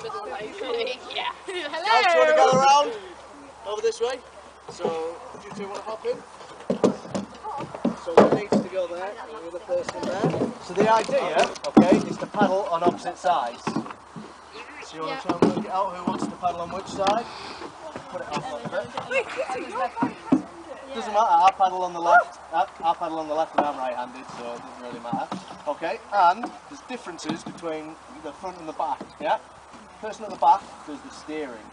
Yeah. Hello. Guys, do you want to gather around? Over this way. So, do you two want to hop in? So one needs to go there, and the other person there. So the idea, okay, is to paddle on opposite sides. So you want to try and work it out who wants to paddle on which side? Put it off a bit. Doesn't matter, I paddle on the left. I paddle on the left and I'm right-handed, so it doesn't really matter. Okay, and there's differences between the front and the back, yeah? The person at the back does the steering.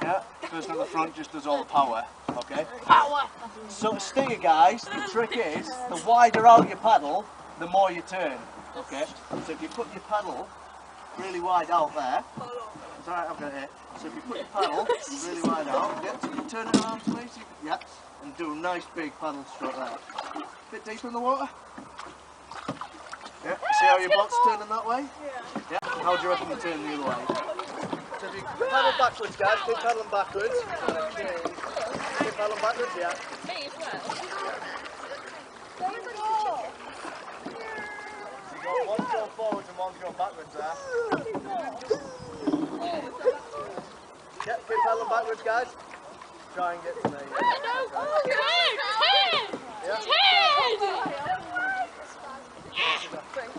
Yeah, the person at the front just does all the power, okay? Power. So to steer, guys, the trick is, the wider out your paddle, the more you turn, okay? So if you put your paddle really wide out there, it's alright, I've got it here. So if you put your paddle really wide out, yeah, so you turn it around to me, so yeah, and do a nice big paddle stroke there. Bit deeper in the water. Yeah, see how your boat's turning that way? Yeah. How do you reckon you turn the other way? So if you paddle backwards, guys, keep paddling backwards. Keep paddling backwards, yeah. Me as well. You got one's going forwards and one's going backwards there. Yeah, keep paddling backwards, guys. Try and get to me. Yeah. 10! 10!